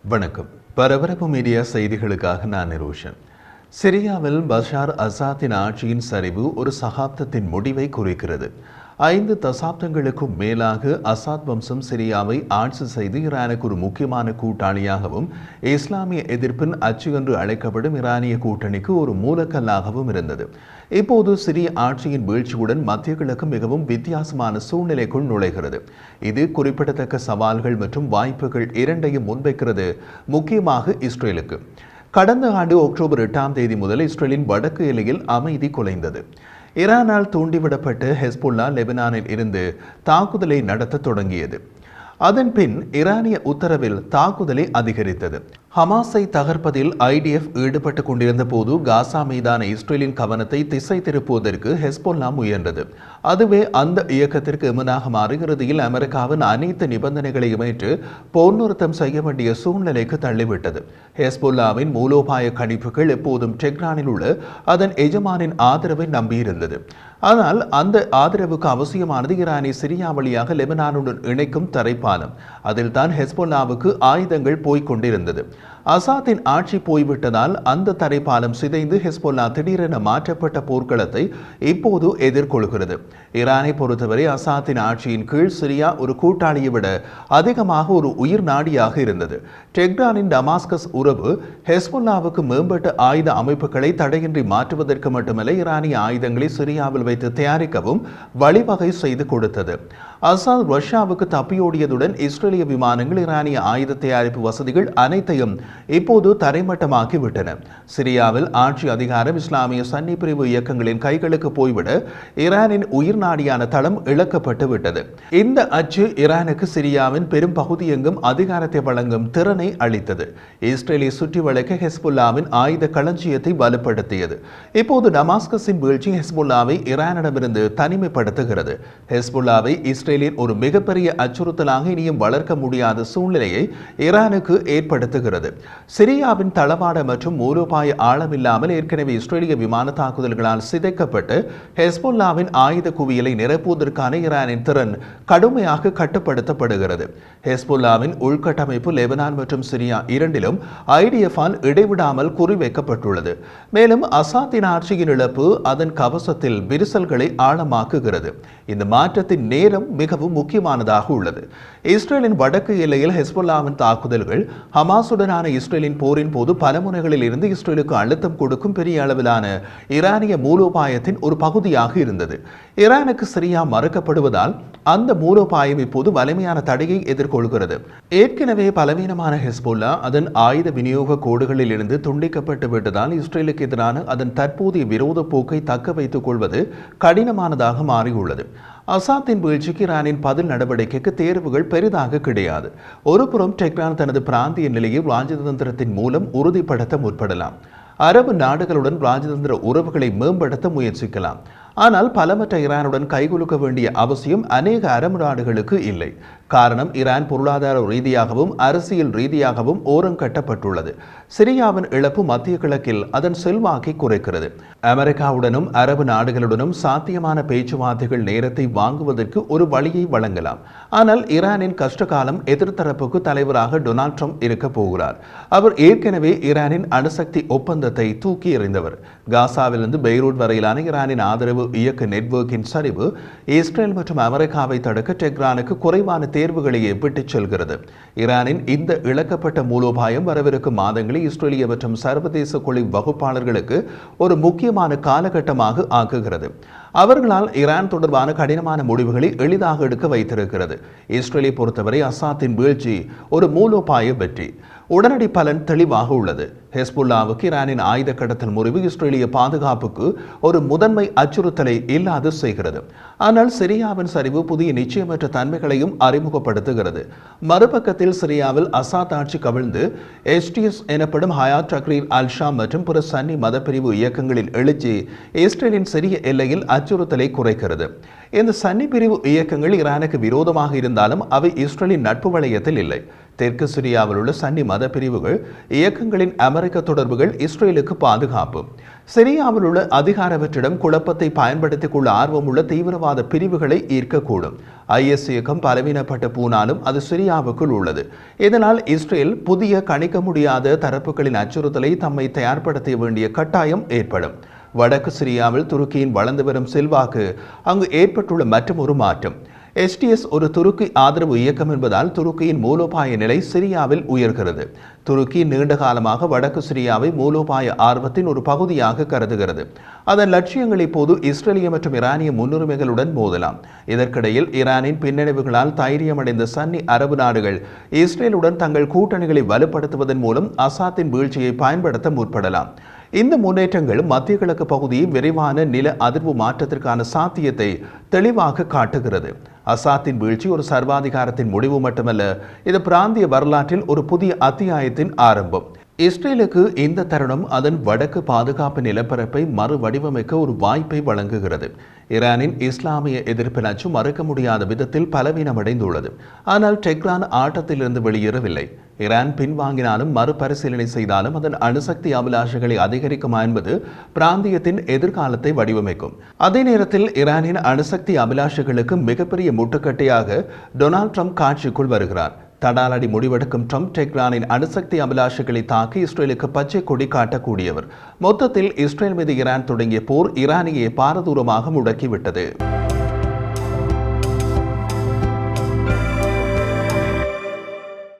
வணக்கம். பரபரப்பு மீடியா செய்திகளுக்காக நான் நிரோஷன். சிரியாவில் பஷார் அசாத்தின் ஆட்சியின் சரிவு ஒரு சகாப்தத்தின் முடிவை குறிக்கிறது. 5 தசாப்தங்களுக்கும் மேலாக அசாத் வம்சம் சிரியாவை ஆட்சி செய்து ஈரானுக்கு ஒரு முக்கியமான கூட்டாளியாகவும் இஸ்லாமிய எதிர்ப்பின் அச்சு என்று அழைக்கப்படும் ஈரானிய கூட்டணிக்கு ஒரு மூலக்கல்லாகவும் இருந்தது. இப்போது சிரிய ஆட்சியின் வீழ்ச்சியுடன் மத்திய கிழக்கு மிகவும் வித்தியாசமான சூழ்நிலைக்குள் நுழைகிறது. இது குறிப்பிடத்தக்க சவால்கள் மற்றும் வாய்ப்புகள் இரண்டையும் முன்வைக்கிறது, முக்கியமாக இஸ்ரேலுக்கு. கடந்த ஆண்டு அக்டோபர் 8ஆம் தேதி முதல் இஸ்ரேலின் வடக்கு எல்லையில் அமைதி குலைந்தது. ஈரானால் தூண்டிவிடப்பட்டு ஹெஸ்புல்லா லெபனானில் இருந்து தாக்குதலை நடத்த தொடங்கியது. அதன் பின் ஈரானிய உத்தரவில் தாக்குதலை அதிகரித்தது. ஹமாஸை தகர்ப்பதில் ஐடிஎஃப் ஈடுபட்டு கொண்டிருந்த போது காசா மீதான இஸ்ரேலின் கவனத்தை திசை திருப்புவதற்கு ஹெஸ்புல்லா முயன்றது. அதுவே அந்த இயக்கத்திற்கு எமனாக மாறி இறுதியில் அமெரிக்காவின் அனைத்து நிபந்தனைகளையும் ஏற்று போர் நிறுத்தம் செய்ய வேண்டிய சூழ்நிலைக்கு தள்ளிவிட்டது. ஹெஸ்புல்லாவின் மூலோபாய கணிப்புகள் எப்போதும் டெஹ்ரானில் உள்ள அதன் எஜமானின் ஆதரவை நம்பியிருந்தது. ஆனால் அந்த ஆதரவுக்கு அவசியமானது ஈரானை சிரியா வழியாக லெபனானுடன் இணைக்கும் தரைப்பாலம். அதில் தான் ஹெஸ்புல்லாவுக்கு ஆயுதங்கள் போய்க் கொண்டிருந்தது. அசாத்தின் ஆட்சி போய்விட்டதால் அந்த தரைப்பாலம் சிதைந்து ஹெஸ்புல்லா திடீரென மாற்றப்பட்ட போர்க்களத்தை இப்போது எதிர்கொள்கிறது. ஈரானை பொறுத்தவரை அசாத்தின் ஆட்சியின் கீழ் சிரியா ஒரு கூட்டாளியை விட அதிகமாக ஒரு உயிர் நாடியாக இருந்தது. டெஹ்ரானின் டமாஸ்கஸ் உறவு ஹெஸ்புல்லாவுக்கு மேம்பட்ட ஆயுத அமைப்புகளை தடையின்றி மாற்றுவதற்கு மட்டுமல்ல, ஈரானிய ஆயுதங்களை சிரியாவில் வைத்து தயாரிக்கவும் வழிவகை செய்து கொடுத்தது. அசாத் ரஷ்யாவுக்கு தப்பியோடியதுடன் இஸ்ரேலிய விமானங்கள் ஈரானிய ஆயுத தயாரிப்பு வசதிகள் அனைத்தையும் இப்போது தரைமட்டமாக்கிவிட்டன. சிரியாவில் ஆட்சி அதிகாரம் இஸ்லாமிய சன்னி பிரிவு இயக்கங்களின் கைகளுக்கு போய்விட ஈரானின் உயிர் நாடியான தளம் இழக்கப்பட்டு விட்டது. இந்த அச்சு ஈரானுக்கு சிரியாவின் பெரும் பகுதி எங்கும் அதிகாரத்தை வழங்கும் திறனை அளித்தது. இஸ்ரேலை சுற்றி வளைக்க ஹெஸ்புல்லாவின் ஆயுத களஞ்சியத்தை வலுப்படுத்தியது. இப்போது டமாஸ்கஸின் வீழ்ச்சி ஹெஸ்புல்லாவை ஈரானிடமிருந்து தனிமைப்படுத்துகிறது. ஹெஸ்புல்லாவை இஸ்ரேலின் ஒரு மிகப்பெரிய அச்சுறுத்தலாக இனியும் வளர்க்க முடியாத சூழ்நிலையை ஈரானுக்கு ஏற்படுத்துகிறது. சிரியாவின் தளவாட மற்றும் மூலோபாய ஆழமில்லாமல் ஏற்கனவே இஸ்ரேலிய விமான தாக்குதல்களால் சிதைக்கப்பட்டு ஹெஸ்புல்லாவின் ஆயுத குவியலை நிரப்புவதற்கான ஈரானின் திறன் கடுமையாக கட்டுப்படுத்தப்படுகிறது. ஹெஸ்புல்லாவின் உள்கட்டமைப்பு லெபனான் மற்றும் சிரியா இரண்டிலும் ஐடிஎஃபால் இடைவிடாமல் குறிவைக்கப்பட்டுள்ளது. மேலும் அசாத்தின் ஆட்சியின் இழப்பு அதன் கவசத்தில் விரிசல்களை ஆழமாக்குகிறது. இந்த மாற்றத்தின் நேரம் மிகவும் முக்கியமானதாக உள்ளது. இஸ்ரேலின் வடக்கு எல்லையில் ஹெஸ்புல்லாவின் தாக்குதல்கள் ஹமாசுடனான இஸ்ரேலின் போரின் போது பல முனைகளில் இருந்து இஸ்ரேலுக்கு அழுத்தம் கொடுக்கும் பெரிய அளவிலான ஈரானிய மூலோபாயத்தின் ஒரு பகுதியாக இருந்தது. ஈரானுக்கு சிரியா மறுக்கப்படுவதால் அந்த மூலோபாயம் இப்போது வலிமையான தடையை எதிர்கொள்கிறது. ஏற்கனவே பலவீனமான ஹெஸ்புல்லா அதன் ஆயுத விநியோக கோடுகளில் இருந்து துண்டிக்கப்பட்டு விட்டதால் இஸ்ரேலுக்கு எதிரான அதன் தற்போதைய விரோத போக்கை தக்க வைத்துக் கொள்வது கடினமானதாக மாறியுள்ளது. அசாத்தின் வீழ்ச்சிக்கு ஈரானின் பதில் நடவடிக்கைக்கு தேர்வுகள் பெரிதாக கிடையாது. ஒருபுறம் டெஹ்ரான் தனது பிராந்திய நிலையை ராஜதந்திரத்தின் மூலம் உறுதிப்படுத்த முற்படலாம். அரபு நாடுகளுடன் ராஜதந்திர உறவுகளை மேம்படுத்த முயற்சிக்கலாம். ஆனால் பலமற்ற ஈரானுடன் கைகுலுக்க வேண்டிய அவசியம் அநேக அரபு நாடுகளுக்கு இல்லை. காரணம், ஈரான் பொருளாதார ரீதியாகவும் அரசியல் ரீதியாகவும் ஓரங்கட்டப்பட்டுள்ளது. சிரியாவின் இழப்பு மத்திய கிழக்கில் அதன் செல்வாக்கை குறைக்கிறது. அமெரிக்காவுடனும் அரபு நாடுகளுடனும் சாத்தியமான பேச்சுவார்த்தைகள் நேரத்தை வாங்குவதற்கு ஒரு வழியை வழங்கலாம். ஆனால் ஈரானின் கஷ்டகாலம் எதிர்த்தரப்புக்கு தலைவராக டொனால்ட் ட்ரம்ப் இருக்க போகிறார். அவர் ஏற்கனவே ஈரானின் அணுசக்தி ஒப்பந்தத்தை தூக்கி எறிந்தவர். காசாவிலிருந்து பெய்ரூட் வரையிலான ஈரானின் ஆதரவு இயக்க நெட்வொர்க்கின் சரிவு இஸ்ரேல் மற்றும் அமெரிக்காவை தடுக்க டெஹ்ரானுக்கு குறைவான தேர்வுகளையே விட்டுச் செல்கிறது. ஈரானின் இந்த இழக்கப்பட்ட மூலோபாயம் வரவிருக்கும் மாதங்களில் இஸ்ரேலிய மற்றும் சர்வதேச கொள்கை வகுப்பாளர்களுக்கு ஒரு முக்கியமான காலகட்டமாக ஆக்குகிறது. அவர்களால் ஈரான் தொடர்பான கடினமான முடிவுகளை எளிதாக எடுக்க வைத்திருக்கிறது. இஸ்ரேலை பொறுத்தவரை அசாத்தின் வீழ்ச்சி ஒரு மூலோபாய வெற்றி. உடனடி பலன் தெளிவாக உள்ளது. ஹெஸ்புல்லாவுக்கு ஈரானின் ஆயுத கடத்தல் முறிவு இஸ்ரேலிய பாதுகாப்புக்கு ஒரு முதன்மை அச்சுறுத்தலை இல்லாது செய்கிறது. ஆனால் சிரியாவின் சரிவு புதிய நிச்சயமற்ற தன்மைகளையும் அறிமுகப்படுத்துகிறது. மறுபக்கத்தில் சிரியாவில் அசாத் ஆட்சி கவிழ்ந்து HTS எனப்படும் ஹயாத் டக்ரீர் அல் ஷாம் மற்றும் பிற சன்னி மதப்பிரிவு இயக்கங்களின் எழுச்சி இஸ்ரேலின் சிறிய எல்லையில் அச்சுறுத்தலை குறைக்கிறது. இந்த சன்னி பிரிவு இயக்கங்கள் ஈரானுக்கு விரோதமாக இருந்தாலும் அவை இஸ்ரேலின் நட்பு வளையத்தில் இல்லை. தெற்கு சிரியாவில் உள்ள சன்னி மத பிரிவுகள் இயக்கங்களின் அமெரிக்க தொடர்புகள் இஸ்ரேலுக்கு பாதுகாப்பு. சிரியாவில் உள்ள அதிகாரவற்றிடம் குழப்பத்தை பயன்படுத்திக் கொள்ள ஆர்வமுள்ள தீவிரவாத பிரிவுகளை ஈர்க்கக்கூடும். IS இயக்கம் பலவீனப்பட்ட போனாலும் அது சிரியாவுக்குள் உள்ளது. இதனால் இஸ்ரேல் புதிய கணிக்க முடியாத தரப்புகளின் அச்சுறுத்தலை தம்மை தயார்படுத்த வேண்டிய கட்டாயம் ஏற்படும். வடக்கு சிரியாவில் துருக்கியின் வளர்ந்து வரும் செல்வாக்கு அங்கு ஏற்பட்டுள்ள மற்றொரு மாற்றம். STS ஒரு துருக்கி ஆதரவு இயக்கம் என்பதால் துருக்கியின் மூலோபாய நிலை சிரியாவில் உயர்கிறது. துருக்கி நீண்ட காலமாக வடக்கு சிரியாவை மூலோபாய ஆர்வத்தின் ஒரு பகுதியாக கருதுகிறது. அதன் லட்சியங்கள் இப்போது இஸ்ரேலிய மற்றும் ஈரானிய முன்னுரிமைகளுடன் மோதலாம். இதற்கிடையில் ஈரானின் பின்னடைவுகளால் தைரியமடைந்த சன்னி அரபு நாடுகள் இஸ்ரேலுடன் தங்கள் கூட்டணிகளை வலுப்படுத்துவதன் மூலம் அசாத்தின் வீழ்ச்சியை பயன்படுத்த முற்படலாம். இந்த முன்னேற்றங்கள் மத்திய கிழக்கு பகுதியில் விரைவான நில அதிர்வு மாற்றத்திற்கான சாத்தியத்தை தெளிவாக காட்டுகிறது. அசாத்தின் வீழ்ச்சி ஒரு சர்வாதிகாரத்தின் முடிவு மட்டுமல்ல, இது பிராந்திய வரலாற்றில் ஒரு புதிய அத்தியாயத்தின் ஆரம்பம். இஸ்ரேலுக்கு இந்த தருணம் அதன் வடக்கு பாதுகாப்பு நிலப்பரப்பை மறுவடிவமைக்க ஒரு வாய்ப்பை வழங்குகிறது. ஈரானின் இஸ்லாமிய எதிர்ப்பு நச்சு மறுக்க முடியாத விதத்தில் பலவீனமடைந்துள்ளது. ஆனால் டெஹ்ரான் ஆட்டத்திலிருந்து வெளியேறவில்லை. ஈரான் பின்வாங்கினாலும் மறுபரிசீலனை செய்தாலும் அதன் அணுசக்தி அபிலாஷைகளை அதிகரிக்குமா என்பது பிராந்தியத்தின் எதிர்காலத்தை வடிவமைக்கும். அதே நேரத்தில் ஈரானின் அணுசக்தி அபிலாஷைகளுக்கு மிகப்பெரிய முட்டுக்கட்டையாக டொனால்ட் ட்ரம்ப் காட்சிக்குள் வருகிறார். தடாலடி முடிவெடுக்கும் ட்ரம்ப் டெஹ்ரானின் அணுசக்தி அபிலாஷைகளை தாக்கி இஸ்ரேலுக்கு பச்சை கொடி காட்டக்கூடியவர். மொத்தத்தில் இஸ்ரேல் மீது ஈரான் தொடங்கிய போர் ஈரானியை பாரதூரமாக முடக்கிவிட்டது.